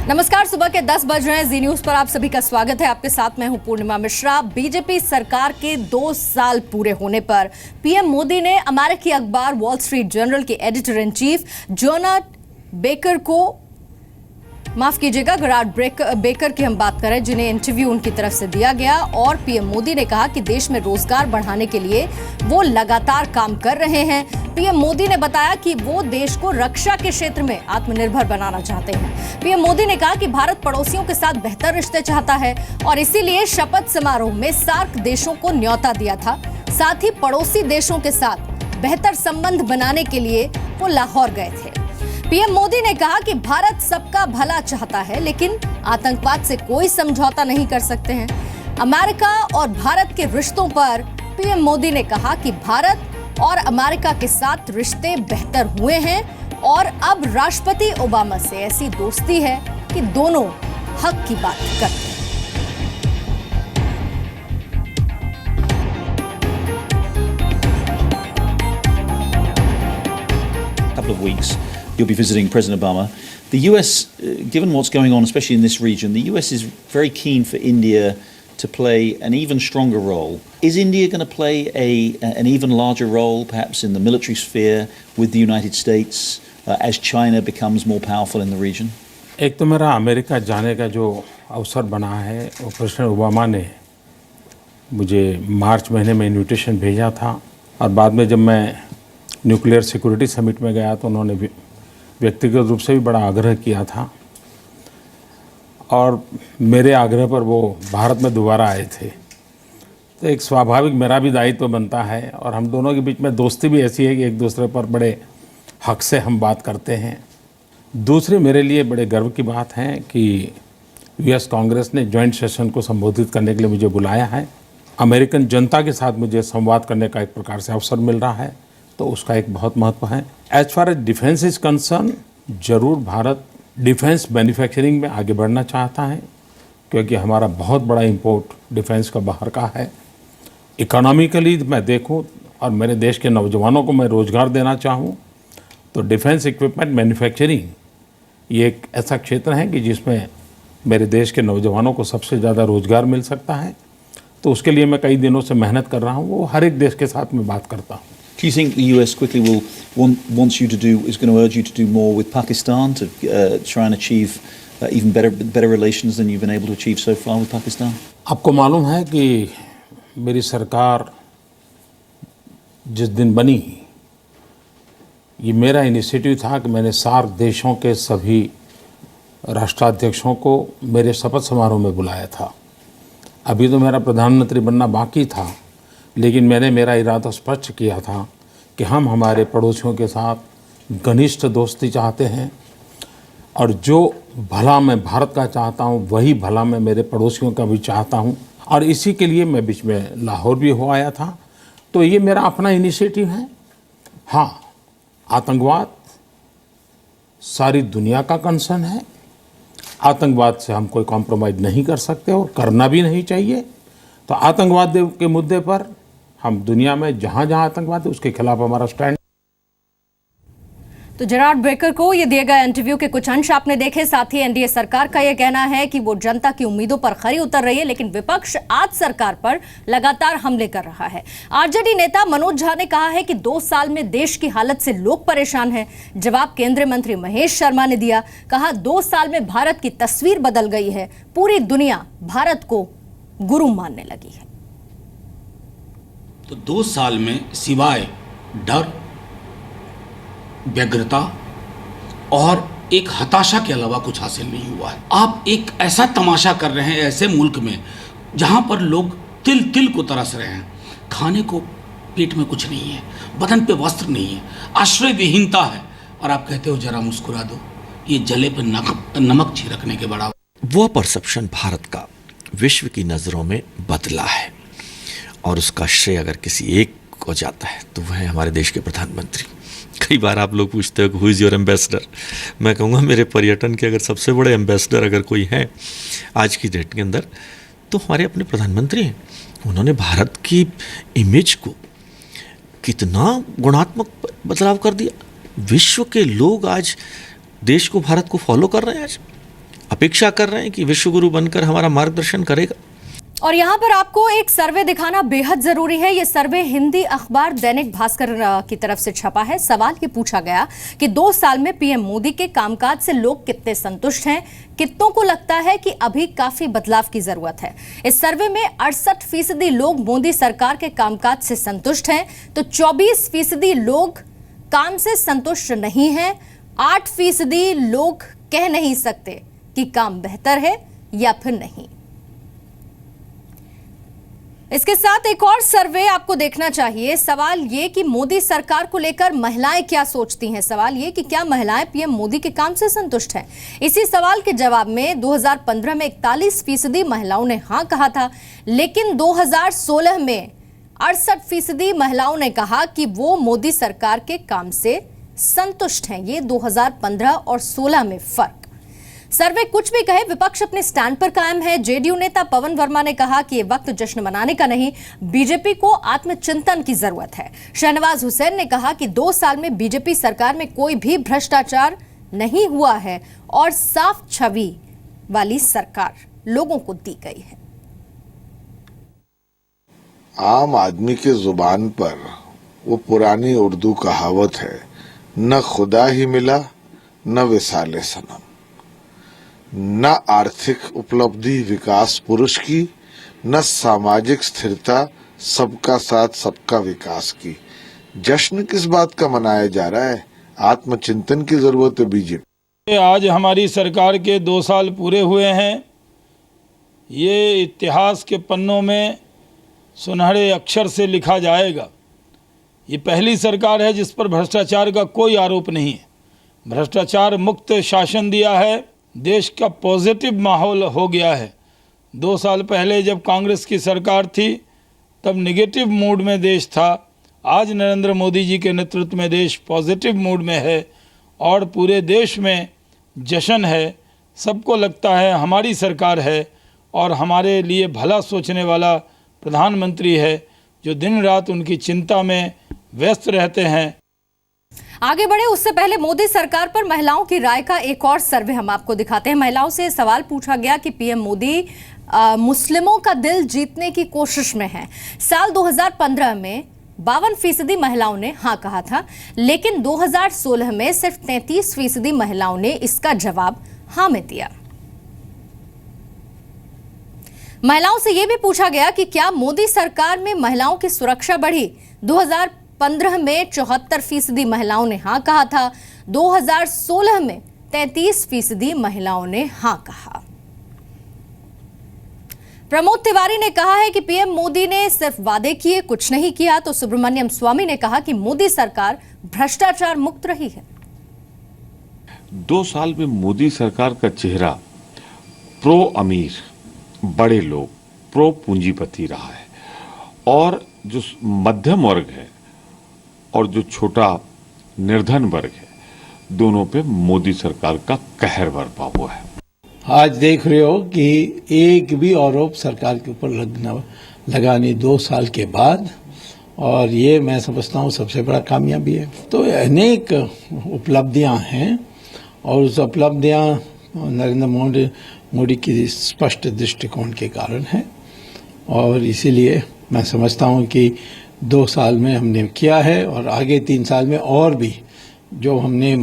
नमस्कार, सुबह के 10 बज रहे हैं। जी न्यूज पर आप सभी का स्वागत है। आपके साथ मैं हूं पूर्णिमा मिश्रा। बीजेपी सरकार के 2 साल पूरे होने पर पीएम मोदी ने अमेरिकी अखबार वॉल स्ट्रीट जर्नल के एडिटर इन चीफ जोनाथ बेकर को, माफ कीजिएगा, गराड बेकर की हम बात करें, जिन्हें इंटरव्यू उनकी तरफ से दिया गया। और पीएम मोदी ने कहा कि देश में रोजगार बढ़ाने के लिए वो लगातार काम कर रहे हैं। पीएम मोदी ने बताया कि वो देश को रक्षा के क्षेत्र में आत्मनिर्भर बनाना चाहते हैं। पीएम मोदी ने कहा कि भारत पड़ोसियों के साथ बेहतर रिश्ते चाहता है और इसीलिए शपथ समारोह में सार्क देशों को न्योता दिया था। साथ ही पड़ोसी देशों के साथ बेहतर संबंध बनाने के लिए वो लाहौर गए थे। पीएम मोदी ने कहा कि भारत सबका भला चाहता है, लेकिन आतंकवाद से कोई समझौता नहीं कर सकते हैं। अमेरिका और भारत के रिश्तों पर पीएम मोदी ने कहा कि भारत और अमेरिका के साथ रिश्ते बेहतर हुए हैं और अब राष्ट्रपति ओबामा से ऐसी दोस्ती है कि दोनों हक की बात करते हैं। Couple of weeks you'll be visiting President Obama. The US, given what's going on, especially in this region, the US is very keen for India to play an even stronger role. Is India going to play an even larger role, perhaps in the military sphere, with the United States as China becomes more powerful in the region? एक तो मेरा America जाने का जो अवसर बना है, वो प्रेसिडेंट ओबामा ने मुझे मार्च महीने में इन्विटेशन भेजा था और बाद में जब मैं न्यूक्लियर सिक्योरिटी समिट में गया तो उन्होंने व्यक्तिगत रूप से भी बड़ा आग्रह किया था और मेरे आग्रह पर वो भारत में दोबारा आए थे। तो एक स्वाभाविक मेरा भी दायित्व बनता है और हम दोनों के बीच में दोस्ती भी ऐसी है कि एक दूसरे पर बड़े हक से हम बात करते हैं। दूसरी मेरे लिए बड़े गर्व की बात है कि यूएस कांग्रेस ने जॉइंट सेशन को संबोधित करने के लिए मुझे बुलाया है। अमेरिकन जनता के साथ मुझे संवाद करने का एक प्रकार से अवसर मिल रहा है, तो उसका एक बहुत महत्व है। As far as defence is concern, जरूर भारत डिफेंस मैन्युफैक्चरिंग में आगे बढ़ना चाहता है क्योंकि हमारा बहुत बड़ा इंपोर्ट डिफेंस का बाहर का है। इकोनॉमिकली मैं देखूं और मेरे देश के नौजवानों को मैं रोज़गार देना चाहूं तो डिफेंस इक्विपमेंट मैन्युफैक्चरिंग ये एक ऐसा क्षेत्र है कि जिसमें मेरे देश के नौजवानों को सबसे ज़्यादा रोज़गार मिल सकता है। तो उसके लिए मैं कई दिनों से मेहनत कर रहा हूँ, वो हर एक देश के साथ मैं बात करता हूँ। Do you think the US quickly wants you to do, is going to urge you to do more with Pakistan to try and achieve even better relations than you've been able to achieve so far with Pakistan? आपको मालूम है कि मेरी सरकार जिस दिन बनी, ये मेरा इनिशिएटिव था कि मैंने सार्क देशों के सभी राष्ट्राध्यक्षों को मेरे शपथ समारोह में बुलाया था। अभी तो मेरा प्रधानमंत्री बनना बाकी था, लेकिन मैंने मेरा इरादा स्पष्ट किया था कि हम हमारे पड़ोसियों के साथ घनिष्ठ दोस्ती चाहते हैं और जो भला मैं भारत का चाहता हूं वही भला मैं मेरे पड़ोसियों का भी चाहता हूं और इसी के लिए मैं बीच में लाहौर भी हो आया था। तो ये मेरा अपना इनिशिएटिव है। हाँ, आतंकवाद सारी दुनिया का कंसर्न है। आतंकवाद से हम कोई कॉम्प्रोमाइज़ नहीं कर सकते और करना भी नहीं चाहिए। तो आतंकवाद के मुद्दे पर हम दुनिया में जहां जहां आतंकवाद है उसके खिलाफ हमारा स्टैंड। तो जोनाथ बेकर को ये दिए गए इंटरव्यू के कुछ अंश आपने देखे। साथ ही एनडीए सरकार का यह कहना है कि वो जनता की उम्मीदों पर खरी उतर रही है, लेकिन विपक्ष आज सरकार पर लगातार हमले कर रहा है। आरजेडी नेता मनोज झा ने कहा है कि 2 साल में देश की हालत से लोग परेशान हैं। जवाब केंद्रीय मंत्री महेश शर्मा ने दिया। कहा 2 साल में भारत की तस्वीर बदल गई है, पूरी दुनिया भारत को गुरु मानने लगी है। तो 2 साल में सिवाय डर, व्यग्रता और एक हताशा के अलावा कुछ हासिल नहीं हुआ है। आप एक ऐसा तमाशा कर रहे हैं ऐसे मुल्क में जहां पर लोग तिल तिल को तरस रहे हैं। खाने को पेट में कुछ नहीं है, बदन पे वस्त्र नहीं है, आश्रय विहीनता है और आप कहते हो जरा मुस्कुरा दो। ये जले पर नमक छिड़कने के बराबर। वो परसेप्शन भारत का विश्व की नज़रों में बदला है और उसका श्रेय अगर किसी एक को जाता है तो वह है हमारे देश के प्रधानमंत्री। कई बार आप लोग पूछते हो कि हु इज़ योर एम्बेसडर। मैं कहूँगा मेरे पर्यटन के अगर सबसे बड़े एम्बेसडर अगर कोई है आज की डेट के अंदर तो हमारे अपने प्रधानमंत्री हैं। उन्होंने भारत की इमेज को कितना गुणात्मक बदलाव कर दिया। विश्व के लोग आज देश को, भारत को फॉलो कर रहे हैं। अपेक्षा कर रहे हैं कि विश्वगुरु बनकर हमारा मार्गदर्शन करेगा। और यहाँ पर आपको एक सर्वे दिखाना बेहद जरूरी है। ये सर्वे हिंदी अखबार दैनिक भास्कर की तरफ से छपा है। सवाल ये पूछा गया कि 2 साल में पीएम मोदी के कामकाज से लोग कितने संतुष्ट हैं। कितनों को लगता है कि अभी काफी बदलाव की जरूरत है। इस सर्वे में 68% लोग मोदी सरकार के कामकाज से संतुष्ट हैं, तो 24% लोग काम से संतुष्ट नहीं हैं। 8% लोग कह नहीं सकते कि काम बेहतर है या फिर नहीं। इसके साथ एक और सर्वे आपको देखना चाहिए। सवाल ये कि मोदी सरकार को लेकर महिलाएं क्या सोचती हैं। सवाल ये कि क्या महिलाएं पीएम मोदी के काम से संतुष्ट हैं। इसी सवाल के जवाब में 2015 में 41% महिलाओं ने हां कहा था, लेकिन 2016 में 68% महिलाओं ने कहा कि वो मोदी सरकार के काम से संतुष्ट हैं। ये 2015 और 16 में फर्क। सर्वे कुछ भी कहे, विपक्ष अपने स्टैंड पर कायम है। जेडीयू नेता पवन वर्मा ने कहा कि ये वक्त जश्न मनाने का नहीं, बीजेपी को आत्मचिंतन की जरूरत है। शहनवाज हुसैन ने कहा कि 2 साल में बीजेपी सरकार में कोई भी भ्रष्टाचार नहीं हुआ है और साफ छवि वाली सरकार लोगों को दी गई है। आम आदमी के जुबान पर वो पुरानी उर्दू कहावत है, न खुदा ही मिला न विसाले सनम, न आर्थिक उपलब्धि विकास पुरुष की, न सामाजिक स्थिरता सबका साथ सबका विकास की। जश्न किस बात का मनाया जा रहा है? आत्मचिंतन की जरूरत है बीजेपी। आज हमारी सरकार के 2 साल पूरे हुए हैं। ये इतिहास के पन्नों में सुनहरे अक्षर से लिखा जाएगा। ये पहली सरकार है जिस पर भ्रष्टाचार का कोई आरोप नहीं है। भ्रष्टाचार मुक्त शासन दिया है। देश का पॉजिटिव माहौल हो गया है। 2 साल पहले जब कांग्रेस की सरकार थी तब नेगेटिव मूड में देश था। आज नरेंद्र मोदी जी के नेतृत्व में देश पॉजिटिव मूड में है और पूरे देश में जश्न है। सबको लगता है हमारी सरकार है और हमारे लिए भला सोचने वाला प्रधानमंत्री है जो दिन रात उनकी चिंता में व्यस्त रहते हैं। आगे बढ़े उससे पहले मोदी सरकार पर महिलाओं की राय का एक और सर्वे हम आपको दिखाते हैं। महिलाओं से सवाल पूछा गया कि पीएम मोदी मुस्लिमों का दिल जीतने की कोशिश में है। साल 2015 में 52% महिलाओं ने हां कहा था, लेकिन 2016 में सिर्फ 33% महिलाओं ने इसका जवाब हां में दिया। महिलाओं से यह भी पूछा गया कि क्या मोदी सरकार में महिलाओं की सुरक्षा बढ़ी। 2015 में 74% महिलाओं ने हां कहा था। 2016 में 33% महिलाओं ने हां कहा। प्रमोद तिवारी ने कहा है कि पीएम मोदी ने सिर्फ वादे किए, कुछ नहीं किया। तो सुब्रमण्यम स्वामी ने कहा कि मोदी सरकार भ्रष्टाचार मुक्त रही है। 2 साल में मोदी सरकार का चेहरा प्रो अमीर, बड़े लोग, प्रो पूंजीपति रहा है और जो मध्यम वर्ग है और जो छोटा निर्धन वर्ग है, दोनों पे मोदी सरकार का कहर बरपा हुआ है। आज देख रहे हो कि एक भी आरोप सरकार के ऊपर लगाने 2 साल के बाद, और ये मैं समझता हूँ सबसे बड़ा कामयाबी है। तो अनेक उपलब्धियां हैं और उस उपलब्धियां नरेंद्र मोदी की स्पष्ट दृष्टिकोण के कारण है और इसीलिए मैं समझता हूँ कि 2 साल में हमने किया है और आगे 3 साल में और भी जो हमने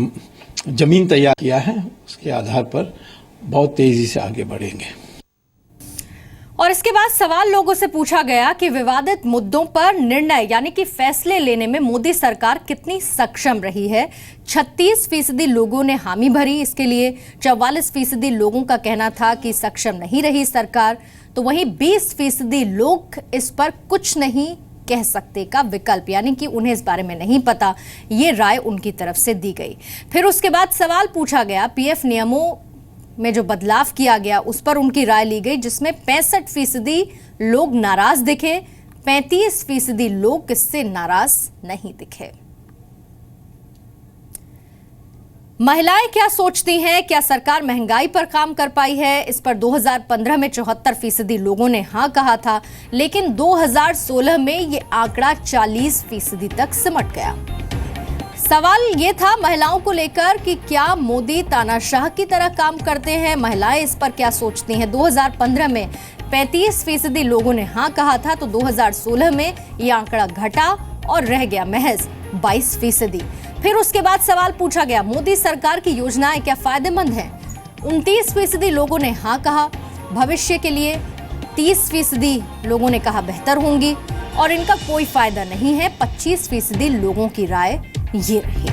जमीन तैयार किया है उसके आधार पर बहुत तेजी से आगे बढ़ेंगे। और इसके बाद सवाल लोगों से पूछा गया कि विवादित मुद्दों पर निर्णय यानी कि फैसले लेने में मोदी सरकार कितनी सक्षम रही है। 36% लोगों ने हामी भरी इसके लिए। 44% लोगों का कहना था कि सक्षम नहीं रही सरकार। तो वहीं 20% लोग इस पर कुछ नहीं कह सकते का विकल्प, यानी कि उन्हें इस बारे में नहीं पता, ये राय उनकी तरफ से दी गई। फिर उसके बाद सवाल पूछा गया पीएफ नियमों में जो बदलाव किया गया उस पर उनकी राय ली गई, जिसमें 65% लोग नाराज दिखे, 35% लोग इससे नाराज नहीं दिखे। महिलाएं क्या सोचती हैं? क्या सरकार महंगाई पर काम कर पाई है? इस पर 2015 में 74% लोगों ने हां कहा था, लेकिन 2016 में ये आंकड़ा 40% तक सिमट गया। सवाल ये था महिलाओं को लेकर कि क्या मोदी तानाशाह की तरह काम करते हैं, महिलाएं इस पर क्या सोचती हैं। 2015 में 35% लोगों ने हाँ कहा था, तो 2016 में ये आंकड़ा घटा और रह गया महज 22%। फिर उसके बाद सवाल पूछा गया, मोदी सरकार की योजनाएं क्या फायदेमंद हैं। 29% लोगों ने हाँ कहा, भविष्य के लिए 30% लोगों ने कहा बेहतर होंगी और इनका कोई फायदा नहीं है। 25% लोगों की राय ये रही।